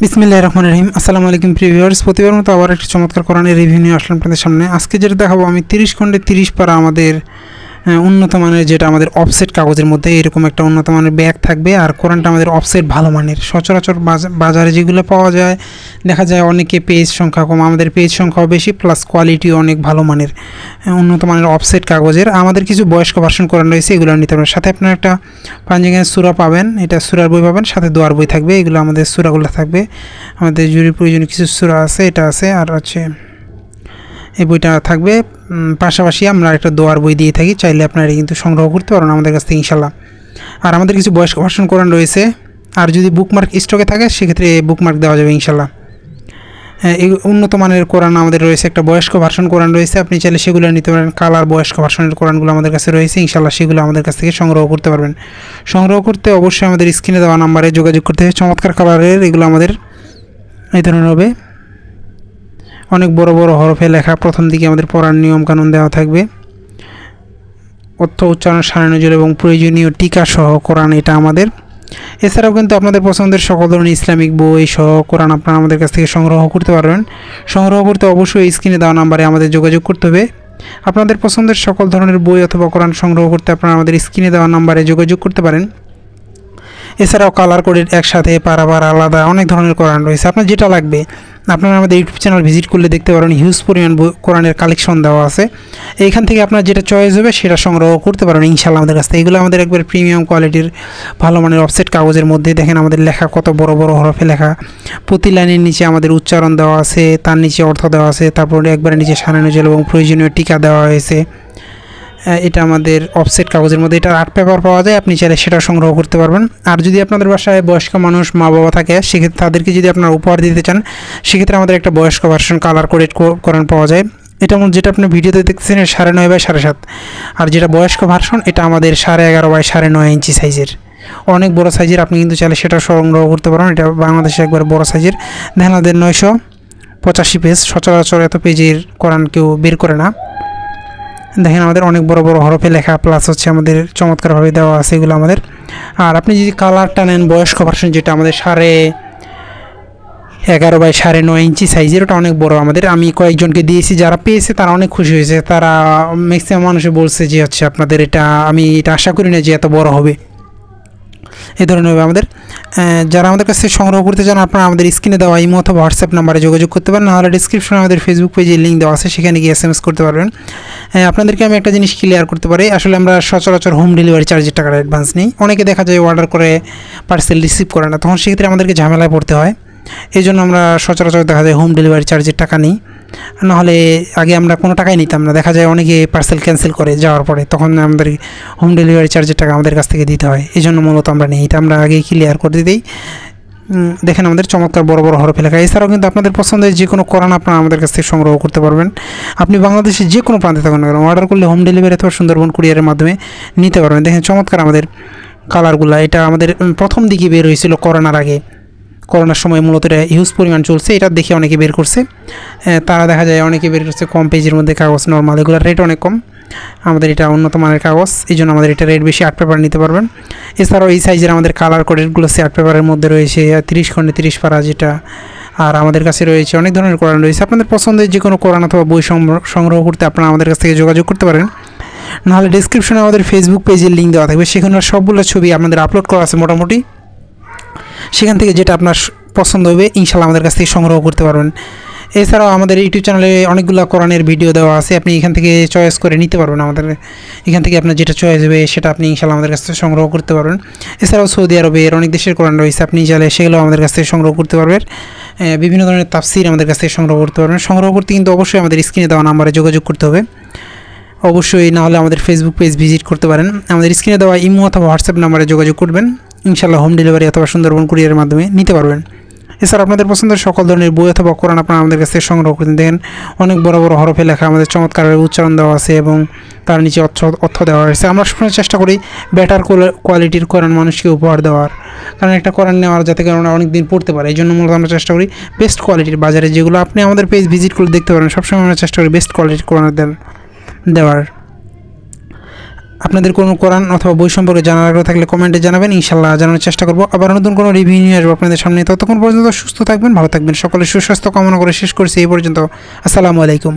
বিসমিল্লাহির রহমানির রহিম। আসসালামু আলাইকুম ভিউয়ার্স, প্রতিবার মতো আবার একটা চমৎকার কোরআনের রিভিউ নিয়ে আসলাম আপনাদের সামনে। আজকে যেটা দেখাবো আমি 30 খণ্ডে 30 পারা আমাদের উন্নত মানের, যেটা আমাদের অফসেট কাগজের মধ্যে এরকম একটা উন্নত মানের ব্যাগ থাকবে। আর কোরআনটা আমাদের অফসেট ভালো মানের, সচরাচর বাজারে যেগুলো পাওয়া যায় দেখা যায় অনেকে পেজ সংখ্যা কম, আমাদের পেজ সংখ্যাও বেশি, প্লাস কোয়ালিটিও অনেক ভালো মানের উন্নত মানের অফসেট কাগজের। আমাদের কিছু বয়স্ক ভার্সন কোরআন রয়েছে, এগুলো নিতে পারবেন। সাথে আপনার একটা পাঞ্জাঙ্গের সূরা পাবেন, এটা সূরার বই পাবেন, সাথে দোয়ার বই থাকবে। এগুলো আমাদের সূরাগুলো থাকবে, আমাদের জরুরি প্রয়োজনীয় কিছু সূরা আছে, এটা আছে, আর হচ্ছে এই বইটা থাকবে। পাশাপাশি আমরা একটা দোয়ার বই দিয়ে থাকি, চাইলে আপনারা কিন্তু সংগ্রহ করতে পারেন আমাদের কাছ থেকে ইনশাল্লাহ। আর আমাদের কিছু বয়স্ক ভার্সন কোরআন রয়েছে, আর যদি বুকমার্ক স্টকে থাকে সেক্ষেত্রে বুকমার্ক দেওয়া যাবে ইনশাল্লাহ। এই উন্নত মানের কোরআন আমাদের রয়েছে, একটা বয়স্ক ভার্সন কোরআন রয়েছে, আপনি চাইলে সেগুলো নিতে পারেন। কালার বয়স্ক ভার্সনের কোরআনগুলো আমাদের কাছে রয়েছে ইনশাল্লাহ, সেগুলো আমাদের কাছ থেকে সংগ্রহ করতে পারবেন। সংগ্রহ করতে অবশ্যই আমাদের স্ক্রিনে দেওয়া নাম্বারে যোগাযোগ করতে হবে। চমৎকার কালারের এগুলো আমাদের এই ধরনের হবে, অনেক বড় বড় হরফে লেখা। প্রথম দিকে আমাদের পড়ার নিয়ম কানুন দেওয়া থাকবে, অর্থ উচ্চারণ সারণীজল এবং প্রয়োজনীয় টিকা সহ কোরআন এটা আমাদের। এছাড়াও কিন্তু আপনাদের পছন্দের সকল ধরনের ইসলামিক বই সহ কোরআন আপনারা আমাদের কাছ থেকে সংগ্রহ করতে পারবেন। সংগ্রহ করতে অবশ্যই স্ক্রিনে দেওয়া নাম্বারে আমাদের যোগাযোগ করতে হবে। আপনাদের পছন্দের সকল ধরনের বই অথবা কোরআন সংগ্রহ করতে আপনারা আমাদের স্ক্রিনে দেওয়া নাম্বারে যোগাযোগ করতে পারেন। এছাড়াও কালার কোডের একসাথে পারাবার আলাদা অনেক ধরনের কোরআন রয়েছে, আপনার যেটা লাগবে আপনারা আমাদের ইউটিউব চ্যানেল ভিজিট করলে দেখতে পারেন। হিউজ পরিমাণ কোরআনের কালেকশন দেওয়া আছে, এইখান থেকে আপনার যেটা চয়েস হবে সেটা সংগ্রহ করতে পারেন ইনশাআল্লাহ আমাদের কাছ থেকে। এগুলো আমাদের একবার প্রিমিয়াম কোয়ালিটির ভালো মানের অফসেট কাগজের মধ্যে। দেখেন আমাদের লেখা কত বড় বড় হরফে লেখা, প্রতি লাইনের নিচে আমাদের উচ্চারণ দেওয়া আছে, তার নিচে অর্থ দেওয়া আছে, তারপরে একবারে নিচে সারণীজল এবং প্রয়োজনীয় টিকা দেওয়া হয়েছে। এটা আমাদের অফসেট কাগজের মধ্যে, এটা আর্ট পেপার পাওয়া যায়, আপনি চাইলে সেটা সংগ্রহ করতে পারবেন। আর যদি আপনাদের বাসায় বয়স্ক মানুষ মা বাবা থাকে সেক্ষেত্রে তাদেরকে যদি আপনারা উপহার দিতে চান সেক্ষেত্রে আমাদের একটা বয়স্ক ভার্সন কালার কোডেড কোরআন পাওয়া যায়। এটা যেটা আপনি ভিডিওতে দেখতেছেন 9.5 বাই 7.5, আর যেটা বয়স্ক ভার্সন এটা আমাদের 11.5 বাই 9.5 ইঞ্চি সাইজের, অনেক বড় সাইজের। আপনি কিন্তু চাইলে সেটা সংগ্রহ করতে পারেন, এটা বাংলাদেশে একবার বড় সাইজের। দেখেন আমাদের 985 পেজ, সচরাচর এত পেজের কোরআন কেউ বের করে না। দেখেন আমাদের অনেক বড় বড় হরফে লেখা, প্লাস হচ্ছে আমাদের চমৎকারভাবে দেওয়া আছে এগুলো আমাদের। আর আপনি যদি কালারটা নেন বয়স্ক ভার্সন, যেটা আমাদের 11.5 বাই 9.5 ইঞ্চি সাইজের, ওটা অনেক বড় আমাদের। আমি কয়েকজনকে দিয়েছি, যারা পেয়েছে তারা অনেক খুশি হয়েছে। তারা ম্যাক্সিমাম মানুষে বলছে যে হচ্ছে আপনাদের এটা, আমি এটা আশা করি না যে এত বড় হবে। এই ধরনের হবে আমাদের। যারা আমাদের কাছ থেকে সংগ্রহ করতে চান আপনারা আমাদের স্ক্রিনে দেওয়া ইমো অথবা হোয়াটসঅ্যাপ নাম্বারে যোগাযোগ করতে পারেন, নাহলে ডিসক্রিপশনে আমাদের ফেসবুক পেজে লিঙ্ক দেওয়া আছে, সেখানে গিয়ে SMS করতে পারবেন। আপনাদেরকে আমি একটা জিনিস ক্লিয়ার করতে পারি, আসলে আমরা সচরাচর হোম ডেলিভারি চার্জের টাকাটা অ্যাডভান্স নিই। অনেকে দেখা যায় অর্ডার করে পার্সেল রিসিভ করে না, তখন সেক্ষেত্রে আমাদেরকে ঝামেলায় পড়তে হয়। এই জন্য আমরা সচরাচর দেখা যায় হোম ডেলিভারি চার্জের টাকা নিই, নাহলে আগে আমরা কোনো টাকাই নিতাম না। দেখা যায় অনেকে পার্সেল ক্যান্সেল করে যাওয়ার পরে, তখন আমাদের হোম ডেলিভারি চার্জের টাকা আমাদের কাছ থেকে দিতে হয়। এই জন্য মূলত আমরা নিই, এটা আমরা আগেই ক্লিয়ার করে দিই। দেখেন আমাদের চমৎকার বড় বড় হরফে লেখা। এছাড়াও কিন্তু আপনাদের পছন্দের যে কোনো কোরআন আপনারা আমাদের কাছ থেকে সংগ্রহ করতে পারবেন। আপনি বাংলাদেশের যে কোনো প্রান্তে থাকুন না কেন অর্ডার করলে হোম ডেলিভারি অথবা সুন্দরবন কুরিয়ারের মাধ্যমে নিতে পারবেন। দেখেন চমৎকার আমাদের কালারগুলো, এটা আমাদের প্রথম দিকে বের হয়েছিল করোনার আগে, করোনার সময় মূলত এটা হিউজ পরিমাণ চলছে। এটা দেখে অনেকে বের করছে, তারা দেখা যায় অনেকে বের করছে কম পেজের মধ্যে কাগজ, নর্মাল, এগুলোর রেট অনেক কম। আমাদের এটা উন্নত মানের কাগজ, এই জন্য আমাদের এটা রেট বেশি, আর্ট পেপার নিতে পারবেন। এছাড়াও এই সাইজের আমাদের কালার কোডেডগুলো আর্ট পেপারের মধ্যে রয়েছে, 30 খণ্ডে 30 পারা যেটা। আর আমাদের কাছে রয়েছে অনেক ধরনের কোরআন রয়েছে। আপনাদের পছন্দের যে কোনো কোরআন অথবা বই সংগ্রহ করতে আপনারা আমাদের কাছ থেকে যোগাযোগ করতে পারেন, নাহলে ডিসক্রিপশনে আমাদের ফেসবুক পেজের লিঙ্ক দেওয়া থাকবে, সেখানে সবগুলো ছবি আপনাদের আপলোড করা আছে মোটামুটি। সেখান থেকে যেটা আপনার পছন্দ হবে ইনশাআল্লাহ আমাদের কাছ থেকে সংগ্রহ করতে পারবেন। এছাড়াও আমাদের ইউটিউব চ্যানেলে অনেকগুলো কোরআনের ভিডিও দেওয়া আছে, আপনি এখান থেকে চয়েস করে নিতে পারবেন। আমাদের এখান থেকে আপনার যেটা চয়েস হবে সেটা আপনি ইনশাআল্লাহ আমাদের কাছ থেকে সংগ্রহ করতে পারবেন। এছাড়াও সৌদি আরবের অনেক দেশের কোরআন রয়েছে, আপনি চাইলে সেগুলো আমাদের কাছ থেকে সংগ্রহ করতে পারবেন। বিভিন্ন ধরনের তাফসির আমাদের কাছ থেকে সংগ্রহ করতে পারবেন। সংগ্রহ করতে কিন্তু অবশ্যই আমাদের স্ক্রিনে দেওয়া নাম্বারে যোগাযোগ করতে হবে অবশ্যই, না হলে আমাদের ফেসবুক পেজ ভিজিট করতে পারেন। আমাদের স্ক্রিনে দেওয়া ইমো অথবা হোয়াটসঅ্যাপ নাম্বারে যোগাযোগ করবেন, ইনশাআল্লাহ হোম ডেলিভারি অথবা সুন্দরবন কুরিয়ারের মাধ্যমে নিতে পারবেন। এছাড়া আপনাদের পছন্দের সকল ধরনের বই অথবা কোরআন আপনারা আমাদের কাছ থেকে সংগ্রহ করতে দেখেন অনেক বড় বড় হরফে লেখা, আমাদের চমৎকার উচ্চারণ দেওয়া আছে এবং তার নিচে অর্থ দেওয়া হয়েছে। আমরা সবসময় চেষ্টা করি বেটার কোয়ালিটির কোরআন মানুষকে উপহার দেওয়ার, কারণ একটা কোরআন নেওয়ার যাতে কারণ অনেক দিন পড়তে পারে, এই জন্য মূলত আমরা চেষ্টা করি বেস্ট কোয়ালিটির, বাজারে যেগুলো আপনি আমাদের পেজ ভিজিট করে দেখতে পারেন, সবসময় আমরা চেষ্টা করি বেস্ট কোয়ালিটির কোরআন দেওয়ার। আপনাদের কোনো কোরআন অথবা বই সম্পর্কে জানার আগ্রহ থাকলে কমেন্টে জানাবেন, ইনশাআল্লাহ জানার চেষ্টা করব। আবার নতুন কোনো রিভিউ নিয়ে আসবো আপনাদের সামনে। ততক্ষণ পর্যন্ত সুস্থ থাকবেন, ভালো থাকবেন। সকলের সুস্বাস্থ্য কামনা করে শেষ করছি এই পর্যন্ত। আসসালামু আলাইকুম।